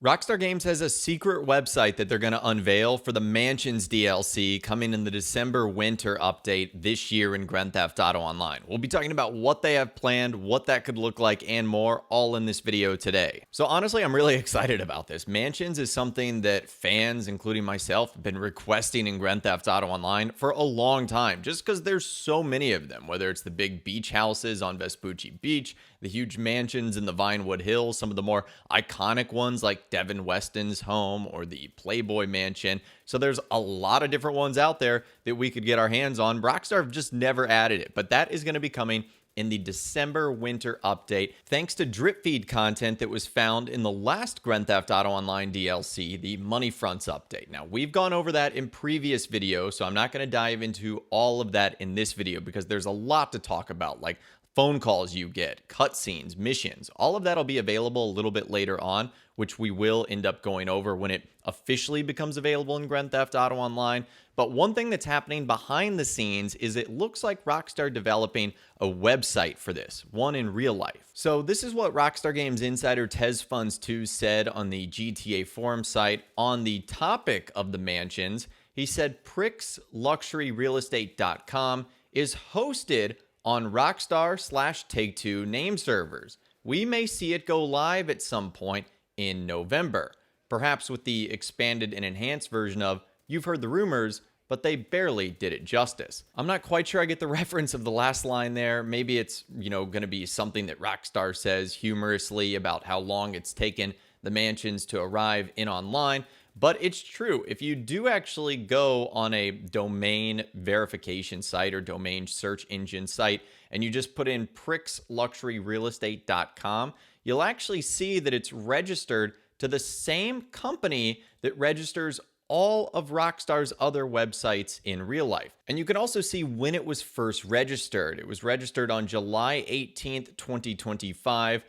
Rockstar Games has a secret website that they're going to unveil for the Mansions DLC coming in the December winter update this year in Grand Theft Auto Online. We'll be talking about what they have planned, what that could look like, and more, all in this video today. So honestly, I'm really excited about this. Mansions is something that fans, including myself, have been requesting in Grand Theft Auto Online for a long time, just because there's so many of them, whether it's the big beach houses on Vespucci Beach, the huge mansions in the Vinewood Hills, some of the more iconic ones like Devin Weston's home or the Playboy Mansion. So there's a lot of different ones out there that we could get our hands on. Rockstar have just never added it, but that is going to be coming in the December winter update, thanks to drip feed content that was found in the last Grand Theft Auto Online DLC, the Money Fronts update. Now, we've gone over that in previous videos, so I'm not going to dive into all of that in this video because there's a lot to talk about, like phone calls you get, cutscenes, missions. All of that will be available a little bit later on, which we will end up going over when it officially becomes available in Grand Theft Auto Online. But one thing that's happening behind the scenes is it looks like Rockstar developing a website for this, one in real life. So this is what Rockstar Games insider TezFunds2 said on the GTA forum site on the topic of the mansions. He said PricksLuxuryRealEstate.com is hosted on Rockstar/Take-Two name servers. We may see it go live at some point in November, perhaps with the expanded and enhanced version of "You've heard the rumors, but they barely did it justice." I'm not quite sure I get the reference of the last line there. Maybe it's, going to be something that Rockstar says humorously about how long it's taken the mansions to arrive in online. But it's true. If you do actually go on a domain verification site or domain search engine site and you just put in PricksLuxuryRealEstate.com, you'll actually see that it's registered to the same company that registers all of Rockstar's other websites in real life. And you can also see when it was first registered. It was registered on July 18th, 2025.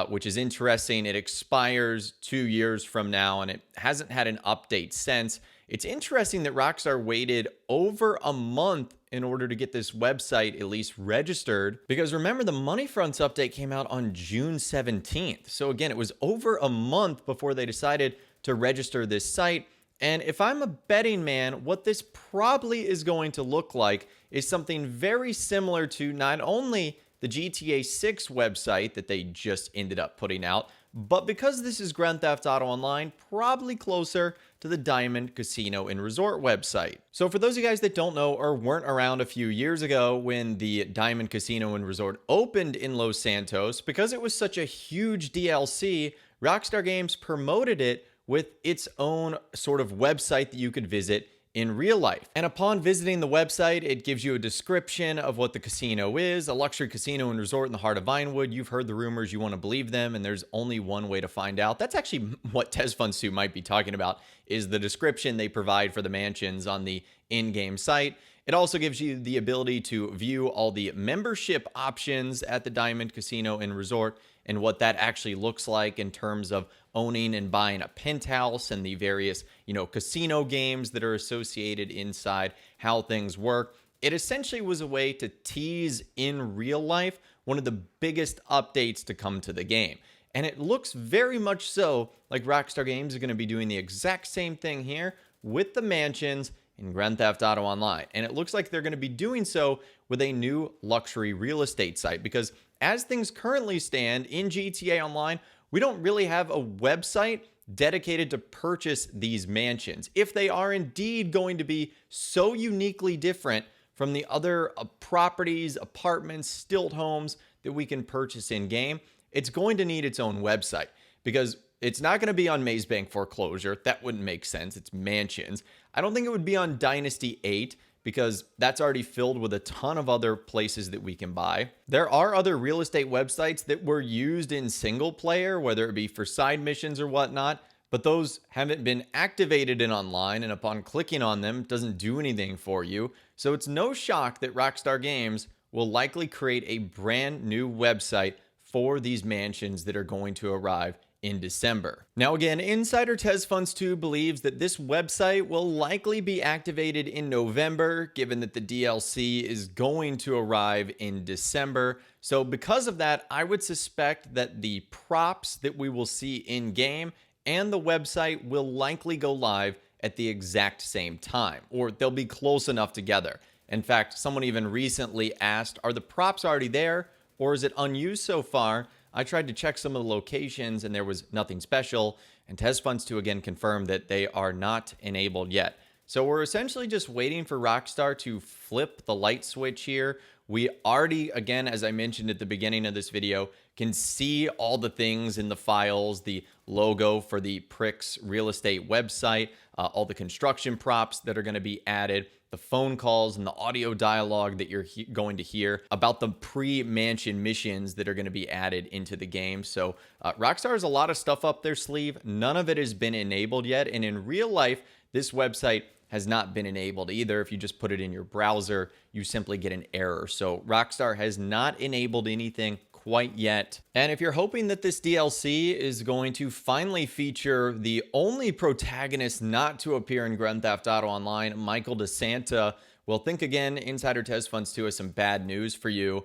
Which is interesting. It expires 2 years from now, and it hasn't had an update since. It's interesting that Rockstar waited over a month in order to get this website at least registered, because remember, the Money Fronts update came out on June 17th. So again, it was over a month before they decided to register this site. And if I'm a betting man, what this probably is going to look like is something very similar to not only the GTA 6 website that they just ended up putting out, but because this is Grand Theft Auto Online, probably closer to the Diamond Casino and Resort website. So for those of you guys that don't know or weren't around a few years ago when the Diamond Casino and Resort opened in Los Santos, because it was such a huge DLC, Rockstar Games promoted it with its own sort of website that you could visit in real life. And upon visiting the website, it gives you a description of what the casino is, a luxury casino and resort in the heart of Vinewood. You've heard the rumors, you want to believe them, and there's only one way to find out. That's actually what TezFunds2 might be talking about, is the description they provide for the mansions on the in-game site. It also gives you the ability to view all the membership options at the Diamond Casino and Resort and what that actually looks like in terms of owning and buying a penthouse and the various, casino games that are associated inside, how things work. It essentially was a way to tease in real life one of the biggest updates to come to the game. And it looks very much so like Rockstar Games is going to be doing the exact same thing here with the mansions in Grand Theft Auto Online. And it looks like they're going to be doing so with a new luxury real estate site, because as things currently stand in GTA Online, we don't really have a website dedicated to purchase these mansions. If they are indeed going to be so uniquely different from the other properties, apartments, stilt homes that we can purchase in game, it's going to need its own website, because it's not going to be on Maze Bank Foreclosure. That wouldn't make sense. It's mansions. I don't think it would be on Dynasty 8, because that's already filled with a ton of other places that we can buy. There are other real estate websites that were used in single player, whether it be for side missions or whatnot, but those haven't been activated in online, and upon clicking on them, it doesn't do anything for you. So it's no shock that Rockstar Games will likely create a brand new website for these mansions that are going to arrive in December. Now again, insider TezFunds2 believes that this website will likely be activated in November, given that the DLC is going to arrive in December. So because of that, I would suspect that the props that we will see in game and the website will likely go live at the exact same time, or they'll be close enough together. In fact, someone even recently asked, are the props already there, or is it unused so far? I tried to check some of the locations and there was nothing special, and TezFunds2 again confirmed that they are not enabled yet. So we're essentially just waiting for Rockstar to flip the light switch here. We already, again, as I mentioned at the beginning of this video, can see all the things in the files, the logo for the Pricks real estate website, all the construction props that are going to be added, the phone calls and the audio dialogue that you're going to hear about the pre-mansion missions that are going to be added into the game. So Rockstar has a lot of stuff up their sleeve. None of it has been enabled yet. And in real life, this website has not been enabled either. If you just put it in your browser, you simply get an error. So Rockstar has not enabled anything quite yet. And if you're hoping that this DLC is going to finally feature the only protagonist not to appear in Grand Theft Auto Online, Michael DeSanta, well, think again. Insider TezFunds2 has some bad news for you.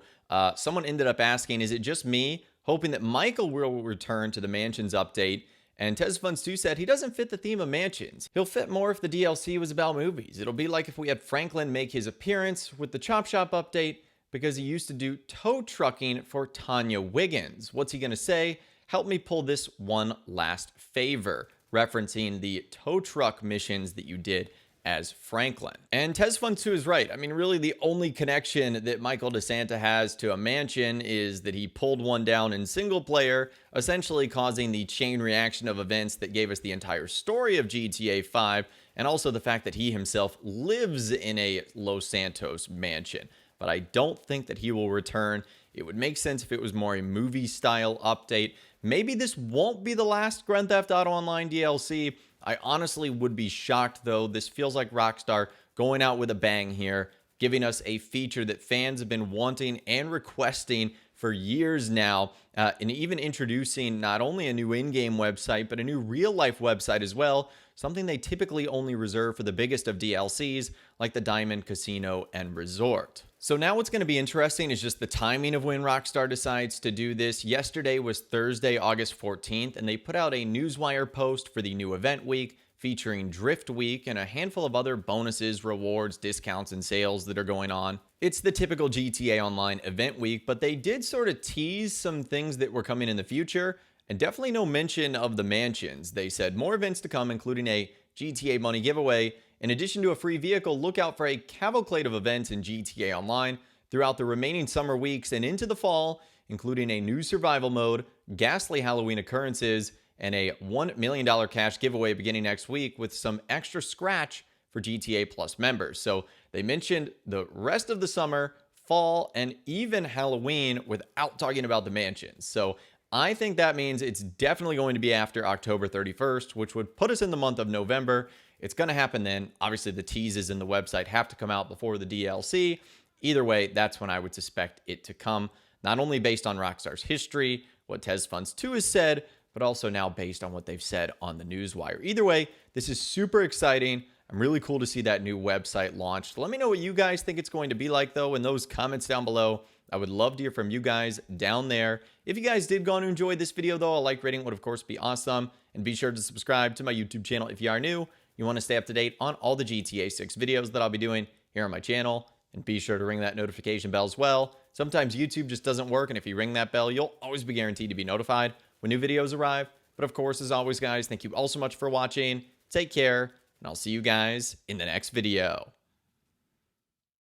Someone ended up asking, is it just me hoping that Michael will return to the Mansions update? And TezFunds2 said he doesn't fit the theme of mansions. He'll fit more if the DLC was about movies. It'll be like if we had Franklin make his appearance with the Chop Shop update, because he used to do tow trucking for Tanya Wiggins. What's he gonna say? Help me pull this one last favor, referencing the tow truck missions that you did as Franklin. And TezFunds2 is right. I mean, really the only connection that Michael DeSanta has to a mansion is that he pulled one down in single player, essentially causing the chain reaction of events that gave us the entire story of GTA 5, and also the fact that he himself lives in a Los Santos mansion. But I don't think that he will return. It would make sense if it was more a movie style update. Maybe this won't be the last Grand Theft Auto Online DLC. I honestly would be shocked though. This feels like Rockstar going out with a bang here, giving us a feature that fans have been wanting and requesting for years now, and even introducing not only a new in-game website, but a new real-life website as well, something they typically only reserve for the biggest of DLCs, like the Diamond Casino and Resort. So now what's going to be interesting is just the timing of when Rockstar decides to do this. Yesterday was Thursday, August 14th, and they put out a Newswire post for the new event week, featuring Drift Week and a handful of other bonuses, rewards, discounts, and sales that are going on. It's the typical GTA Online event week, but they did sort of tease some things that were coming in the future, and definitely no mention of the mansions. They said more events to come, including a GTA Money giveaway. In addition to a free vehicle, look out for a cavalcade of events in GTA Online throughout the remaining summer weeks and into the fall, including a new survival mode, ghastly Halloween occurrences, and a $1 million cash giveaway beginning next week with some extra scratch for GTA Plus members. So they mentioned the rest of the summer, fall, and even Halloween without talking about the mansions. So I think that means it's definitely going to be after October 31st, which would put us in the month of November. It's going to happen then. Obviously, the teases in the website have to come out before the DLC. Either way, that's when I would suspect it to come, not only based on Rockstar's history, what TezFunds2 has said, but also now based on what they've said on the Newswire. Either way, this is super exciting. I'm really cool to see that new website launched. Let me know what you guys think it's going to be like, though, in those comments down below. I would love to hear from you guys down there. If you guys did go on and enjoy this video, though, a like rating would, of course, be awesome. And be sure to subscribe to my YouTube channel if you are new. You want to stay up to date on all the GTA 6 videos that I'll be doing here on my channel. And be sure to ring that notification bell as well. Sometimes YouTube just doesn't work, and if you ring that bell, you'll always be guaranteed to be notified when new videos arrive. But of course, as always, guys, thank you all so much for watching. Take care, and I'll see you guys in the next video.